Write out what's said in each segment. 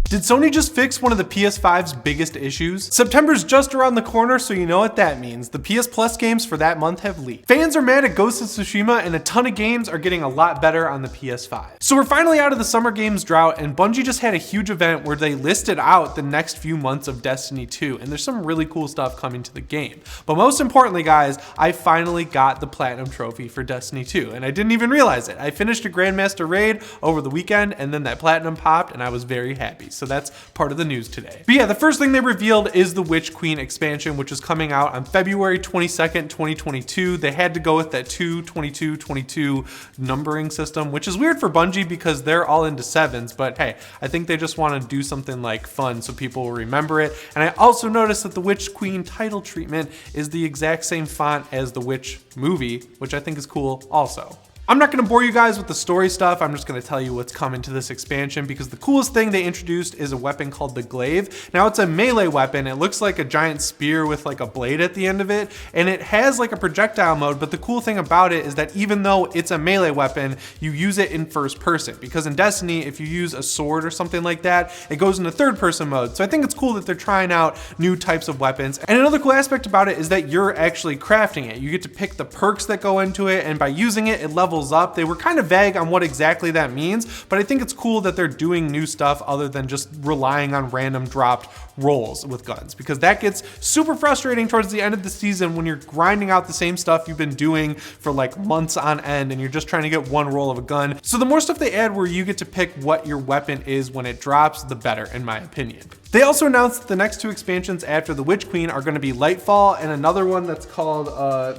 Did Sony just fix one of the PS5's biggest issues? September's just around the corner, so you know what that means. The PS Plus games for that month have leaked. Fans are mad at Ghost of Tsushima, and a ton of games are getting a lot better on the PS5. So we're finally out of the Summer Games drought, and Bungie just had a huge event where they listed out the next few months of Destiny 2, and there's some really cool stuff coming to the game. But most importantly, guys, I finally got the Platinum Trophy for Destiny 2, and I didn't even realize it. I finished a Grandmaster raid over the weekend, and then that Platinum popped, and I was very happy. So that's part of the news today. But yeah, the first thing they revealed is the Witch Queen expansion, which is coming out on February 22nd, 2022. They had to go with that 2/22/22 numbering system, which is weird for Bungie because they're all into sevens, but hey, I think they just want to do something like fun so people will remember it. And I also noticed that the Witch Queen title treatment is the exact same font as the Witch movie, which I think is cool also. I'm not going to bore you guys with the story stuff. I'm just going to tell you what's coming to this expansion because the coolest thing they introduced is a weapon called the Glaive. Now it's a melee weapon. It looks like a giant spear with like a blade at the end of it, and it has like a projectile mode, but the cool thing about it is that even though it's a melee weapon, you use it in first person because in Destiny, if you use a sword or something like that, it goes into third person mode. So I think it's cool that they're trying out new types of weapons. And another cool aspect about it is that you're actually crafting it. You get to pick the perks that go into it, and by using it, it levels up. They were kind of vague on what exactly that means, but I think it's cool that they're doing new stuff other than just relying on random dropped rolls with guns, because that gets super frustrating towards the end of the season when you're grinding out the same stuff you've been doing for like months on end and you're just trying to get one roll of a gun. So the more stuff they add where you get to pick what your weapon is when it drops, the better, in my opinion. They also announced that the next two expansions after the Witch Queen are going to be Lightfall and another one that's called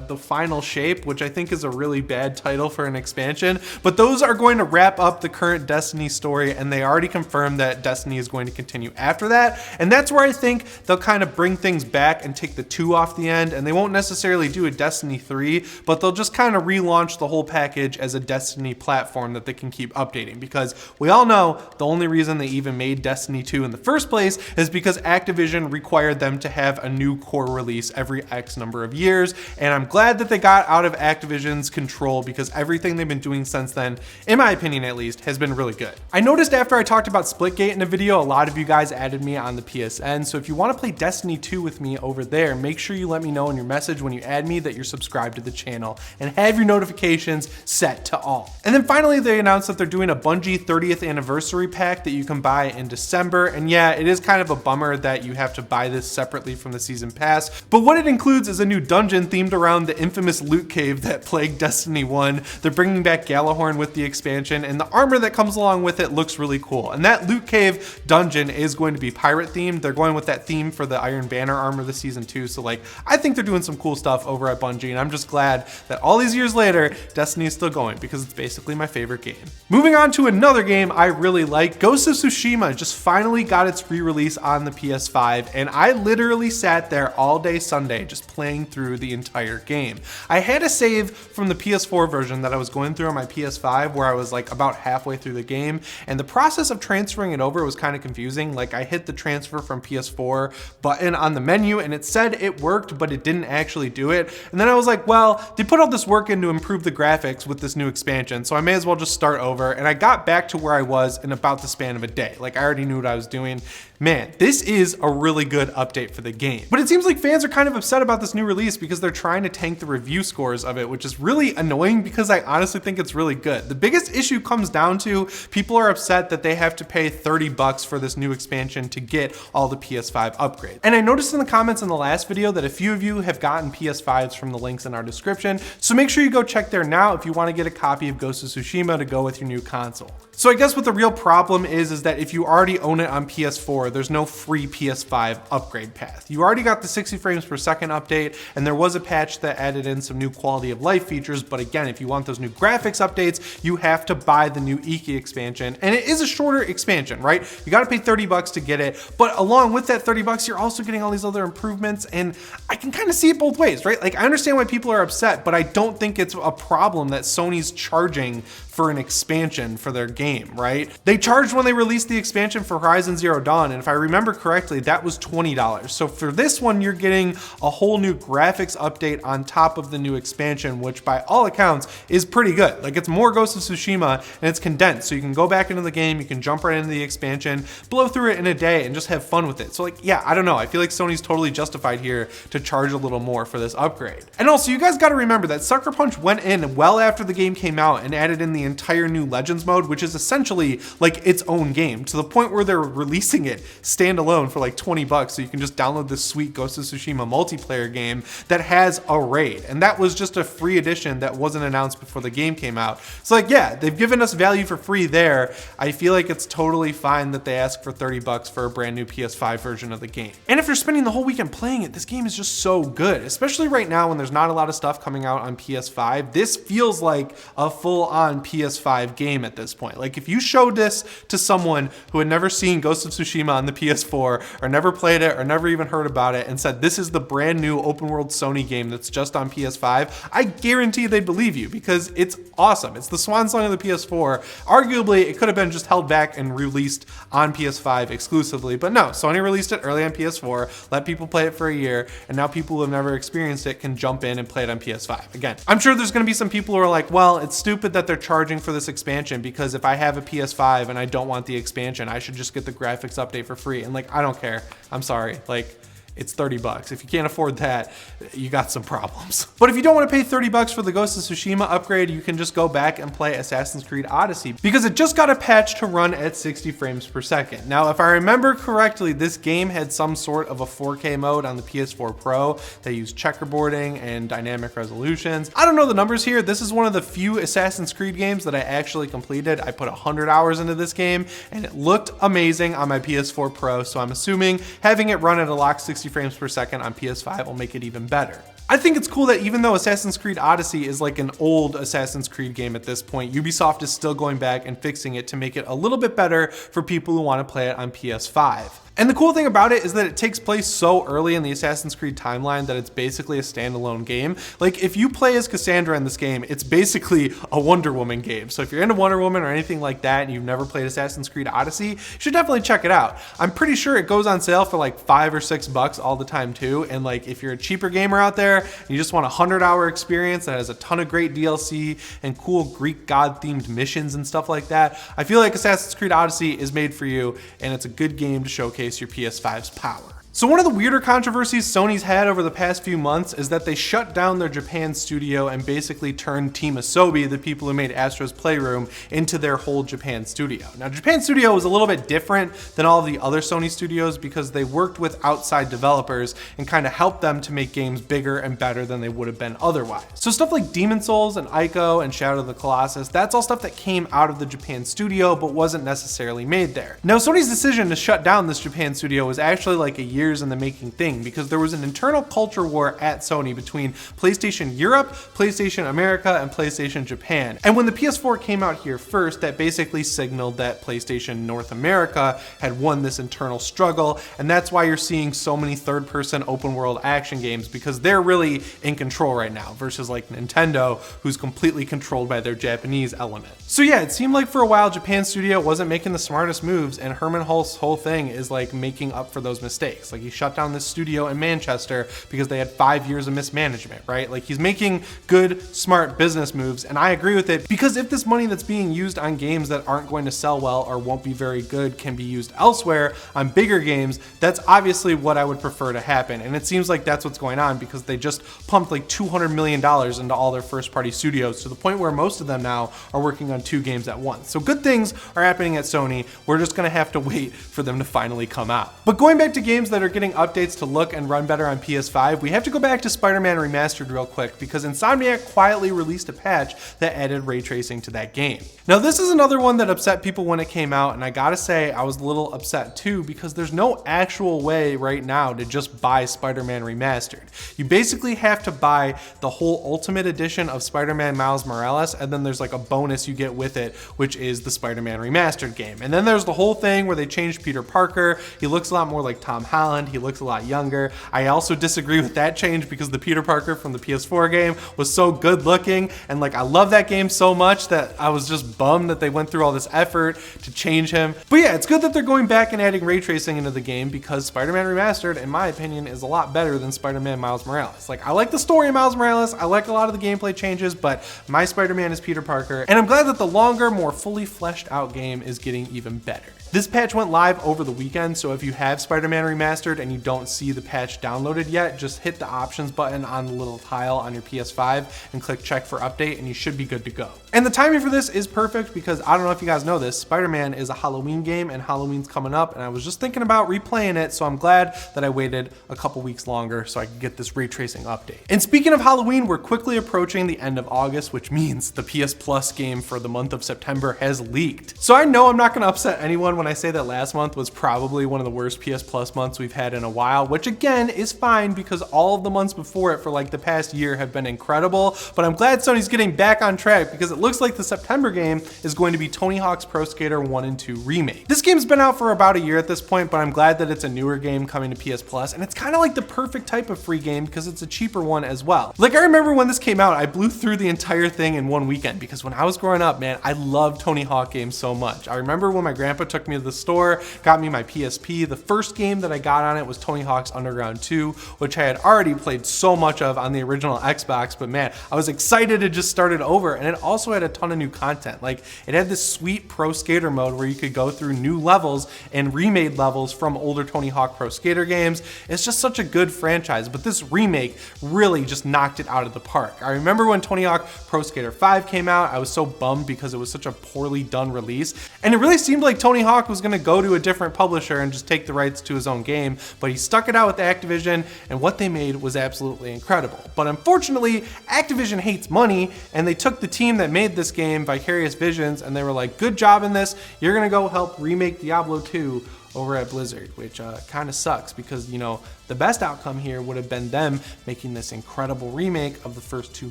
The Final Shape, which I think is a really bad title for an expansion, but those are going to wrap up the current Destiny story, and they already confirmed that Destiny is going to continue after that. And that's where I think they'll kind of bring things back and take the 2 off the end, and they won't necessarily do a Destiny 3, but they'll just kind of relaunch the whole package as a Destiny platform that they can keep updating, because we all know the only reason they even made Destiny 2 in the first place is because Activision required them to have a new core release every X number of years, and I'm glad that they got out of Activision's control because everything they've been doing since then, in my opinion at least, has been really good. I noticed after I talked about Splitgate in a video, a lot of you guys added me on the PSN, so if you want to play Destiny 2 with me over there, make sure you let me know in your message when you add me that you're subscribed to the channel and have your notifications set to all. And then finally, they announced that they're doing a Bungie 30th anniversary pack that you can buy in December, and yeah, it is kind of a bummer that you have to buy this separately from the season pass, but what it includes is a new dungeon themed around the infamous loot cave that plagued Destiny 1. They're bringing back Galahorn with the expansion, and the armor that comes along with it looks really cool. And that loot cave dungeon is going to be pirate themed. They're going with that theme for the Iron Banner armor this season too, so like I think they're doing some cool stuff over at Bungie, and I'm just glad that all these years later, Destiny is still going because it's basically my favorite game. Moving on to another game I really like, Ghost of Tsushima just finally got its re-release on the PS5, and I literally sat there all day Sunday just playing through the entire game. I had a save from the PS4 version that I was going through on my PS5 where I was like about halfway through the game, and the process of transferring it over was kind of confusing. Like I hit the transfer from PS4 button on the menu and it said it worked, but it didn't actually do it. And then I was like, well, they put all this work in to improve the graphics with this new expansion, so I may as well just start over. And I got back to where I was in about the span of a day. Like I already knew what I was doing. Man, this is a really good update for the game. But it seems like fans are kind of upset about this new release because they're trying to tank the review scores of it, which is really annoying because I honestly think it's really good. The biggest issue comes down to people are upset that they have to pay $30 for this new expansion to get all the PS5 upgrades. And I noticed in the comments in the last video that a few of you have gotten PS5s from the links in our description, so make sure you go check there now if you want to get a copy of Ghost of Tsushima to go with your new console. So I guess what the real problem is that if you already own it on PS4, there's no free PS5 upgrade path. You already got the 60 frames per second update, and there was a patch that added in some new quality of life features, but again, if you want those new graphics updates, you have to buy the new Iki expansion, and it is a shorter expansion, right? You gotta pay $30 to get it, but along with that $30, you're also getting all these other improvements, and I can kind of see it both ways, right? Like I understand why people are upset, but I don't think it's a problem that Sony's charging for an expansion for their game, right? They charged when they released the expansion for Horizon Zero Dawn, and if if I remember correctly, that was $20. So for this one, you're getting a whole new graphics update on top of the new expansion, which by all accounts is pretty good. Like, it's more Ghost of Tsushima and it's condensed. So you can go back into the game, you can jump right into the expansion, blow through it in a day and just have fun with it. So like, yeah, I don't know. I feel like Sony's totally justified here to charge a little more for this upgrade. And also, you guys got to remember that Sucker Punch went in well after the game came out and added in the entire new Legends mode, which is essentially like its own game, to the point where they're releasing it standalone for like $20, so you can just download this sweet Ghost of Tsushima multiplayer game that has a raid. And that was just a free edition that wasn't announced before the game came out. So like, yeah, they've given us value for free there. I feel like it's totally fine that they ask for $30 for a brand new PS5 version of the game. And if you're spending the whole weekend playing it, this game is just so good, especially right now when there's not a lot of stuff coming out on PS5. This feels like a full-on PS5 game at this point. Like, if you showed this to someone who had never seen Ghost of Tsushima on the PS4 or never played it or never even heard about it and said this is the brand new open world Sony game that's just on PS5, I guarantee they'd believe you, because it's awesome. It's the swan song of the PS4. Arguably, it could have been just held back and released on PS5 exclusively, but no, Sony released it early on PS4, let people play it for a year, and now people who have never experienced it can jump in and play it on PS5. Again, I'm sure there's going to be some people who are like, well, it's stupid that they're charging for this expansion, because if I have a PS5 and I don't want the expansion, I should just get the graphics update for free. And like, I don't care. I'm sorry. Like, it's $30. If you can't afford that, you got some problems. But if you don't want to pay $30 for the Ghost of Tsushima upgrade, you can just go back and play Assassin's Creed Odyssey, because it just got a patch to run at 60 frames per second. Now, if I remember correctly, this game had some sort of a 4K mode on the PS4 Pro. They used checkerboarding and dynamic resolutions. I don't know the numbers here. This is one of the few Assassin's Creed games that I actually completed. I put 100 hours into this game and it looked amazing on my PS4 Pro. So I'm assuming having it run at a locked 60 frames per second on PS5 will make it even better. I think it's cool that even though Assassin's Creed Odyssey is like an old Assassin's Creed game at this point, Ubisoft is still going back and fixing it to make it a little bit better for people who want to play it on PS5. And the cool thing about it is that it takes place so early in the Assassin's Creed timeline that it's basically a standalone game. Like, if you play as Cassandra in this game, it's basically a Wonder Woman game. So if you're into Wonder Woman or anything like that and you've never played Assassin's Creed Odyssey, you should definitely check it out. I'm pretty sure it goes on sale for like $5 or $6 all the time too. And like, if you're a cheaper gamer out there and you just want a 100-hour experience that has a ton of great DLC and cool Greek god themed missions and stuff like that, I feel like Assassin's Creed Odyssey is made for you, and it's a good game to showcase your PS5's power. So one of the weirder controversies Sony's had over the past few months is that they shut down their Japan studio and basically turned Team Asobi, the people who made Astro's Playroom, into their whole Japan studio. Now, Japan studio was a little bit different than all of the other Sony studios because they worked with outside developers and kind of helped them to make games bigger and better than they would have been otherwise. So stuff like Demon's Souls and Ico and Shadow of the Colossus, that's all stuff that came out of the Japan studio but wasn't necessarily made there. Now, Sony's decision to shut down this Japan studio was actually like a years in the making thing, because there was an internal culture war at Sony between PlayStation Europe, PlayStation America, and PlayStation Japan. And when the PS4 came out here first, that basically signaled that PlayStation North America had won this internal struggle, and that's why you're seeing so many third-person open-world action games, because they're really in control right now, versus like Nintendo, who's completely controlled by their Japanese element. So yeah, it seemed like for a while Japan studio wasn't making the smartest moves, and Hermen Hulst's whole thing is like making up for those mistakes. Like, he shut down this studio in Manchester because they had 5 years of mismanagement, right? Like, he's making good, smart business moves, and I agree with it, because if this money that's being used on games that aren't going to sell well or won't be very good can be used elsewhere on bigger games, that's obviously what I would prefer to happen. And it seems like that's what's going on, because they just pumped like $200 million into all their first-party studios, to the point where most of them now are working on 2 games at once. So good things are happening at Sony. We're just gonna have to wait for them to finally come out. But going back to games that are getting updates to look and run better on PS5, we have to go back to Spider-Man Remastered real quick, because Insomniac quietly released a patch that added ray tracing to that game. Now, this is another one that upset people when it came out, and I gotta say I was a little upset too, because there's no actual way right now to just buy Spider-Man Remastered. You basically have to buy the whole Ultimate Edition of Spider-Man Miles Morales, and then there's like a bonus you get with it, which is the Spider-Man Remastered game. And then there's the whole thing where they changed Peter Parker. He looks a lot more like Tom Holland. Holland. He looks a lot younger. I also disagree with that change because the Peter Parker from the PS4 game was so good looking, and like I love that game so much that I was just bummed that they went through all this effort to change him. But yeah, it's good that they're going back and adding ray tracing into the game because Spider-Man Remastered, in my opinion, is a lot better than Spider-Man Miles Morales. Like, I like the story of Miles Morales, I like a lot of the gameplay changes, but my Spider-Man is Peter Parker, and I'm glad that the longer, more fully fleshed out game is getting even better. This patch went live over the weekend, so if you have Spider-Man Remastered and you don't see the patch downloaded yet, just hit the options button on the little tile on your PS5 and click check for update and you should be good to go. And the timing for this is perfect because I don't know if you guys know this, Spider-Man is a Halloween game and Halloween's coming up, and I was just thinking about replaying it, so I'm glad that I waited a couple weeks longer so I could get this ray tracing update. And speaking of Halloween, we're quickly approaching the end of August, which means the PS Plus game for the month of September has leaked. So I know I'm not gonna upset anyone when I say that last month was probably one of the worst PS Plus months we've had in a while, which again is fine because all of the months before it for like the past year have been incredible, but I'm glad Sony's getting back on track because it looks like the September game is going to be Tony Hawk's Pro Skater 1 and 2 Remake. This game's been out for about a year at this point, but I'm glad that it's a newer game coming to PS Plus, and it's kind of like the perfect type of free game because it's a cheaper one as well. Like, I remember when this came out, I blew through the entire thing in one weekend because when I was growing up, man, I loved Tony Hawk games so much. I remember when my grandpa took me to the store, got me my PSP. The first game that I got on it was Tony Hawk's Underground 2, which I had already played so much of on the original Xbox, but man, I was excited to just start it over, and it also had a ton of new content. Like, it had this sweet Pro Skater mode where you could go through new levels and remade levels from older Tony Hawk Pro Skater games. It's just such a good franchise, but this remake really just knocked it out of the park. I remember when Tony Hawk Pro Skater 5 came out, I was so bummed because it was such a poorly done release, and it really seemed like Tony Hawk was gonna go to a different publisher and just take the rights to his own game, but he stuck it out with Activision, and what they made was absolutely incredible. But unfortunately, Activision hates money, and they took the team that made this game, Vicarious Visions, and they were like, good job in this, you're gonna go help remake Diablo 2 over at Blizzard, which kind of sucks because, you know, the best outcome here would have been them making this incredible remake of the first two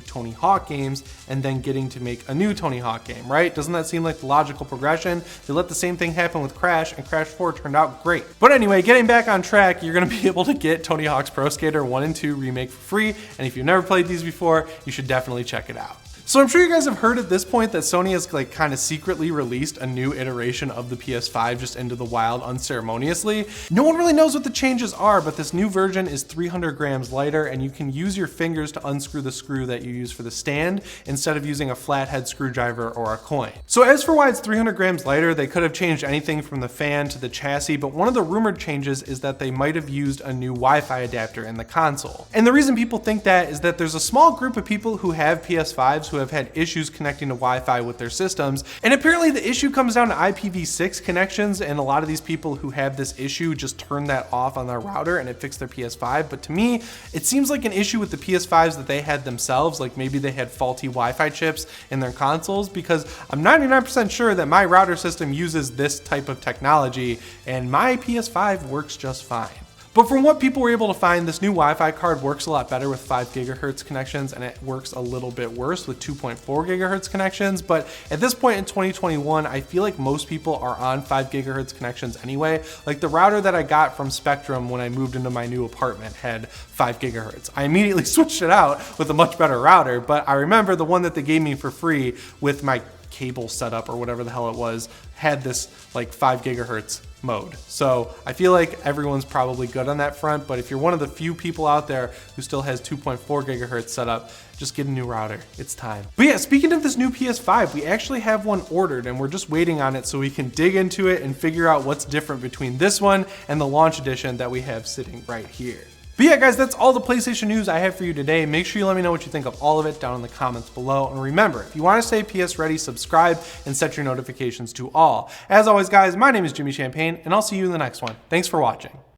Tony Hawk games and then getting to make a new Tony Hawk game, right? Doesn't that seem like the logical progression? They let the same thing happen with Crash, and Crash 4 turned out great. But anyway, getting back on track, you're gonna be able to get Tony Hawk's Pro Skater 1 and 2 Remake for free, and if you've never played these before, you should definitely check it out. So I'm sure you guys have heard at this point that Sony has like kind of secretly released a new iteration of the PS5 just into the wild unceremoniously. No one really knows what the changes are, but this new version is 300 grams lighter, and you can use your fingers to unscrew the screw that you use for the stand instead of using a flathead screwdriver or a coin. So as for why it's 300 grams lighter, they could have changed anything from the fan to the chassis, but one of the rumored changes is that they might have used a new Wi-Fi adapter in the console. And the reason people think that is that there's a small group of people who have PS5s who have had issues connecting to Wi-Fi with their systems, and apparently the issue comes down to IPv6 connections, and a lot of these people who have this issue just turn that off on their router and it fixed their PS5. But to me, it seems like an issue with the PS5s that they had themselves, like maybe they had faulty Wi-Fi chips in their consoles, because I'm 99% sure that my router system uses this type of technology and my PS5 works just fine. But from what people were able to find, this new Wi-Fi card works a lot better with 5 gigahertz connections, and it works a little bit worse with 2.4 gigahertz connections. But at this point in 2021, I feel like most people are on 5 gigahertz connections anyway. Like the router that I got from Spectrum when I moved into my new apartment had 5 gigahertz. I immediately switched it out with a much better router, but I remember the one that they gave me for free with my cable setup or whatever the hell it was had this like 5 gigahertz mode. So I feel like everyone's probably good on that front, but if you're one of the few people out there who still has 2.4 gigahertz set up, just get a new router. It's time. But yeah, speaking of this new PS5, we actually have one ordered and we're just waiting on it so we can dig into it and figure out what's different between this one and the launch edition that we have sitting right here. But yeah, guys, that's all the PlayStation news I have for you today. Make sure you let me know what you think of all of it down in the comments below. And remember, if you want to stay PS ready, subscribe and set your notifications to all. As always, guys, my name is Jimmy Champagne, and I'll see you in the next one. Thanks for watching.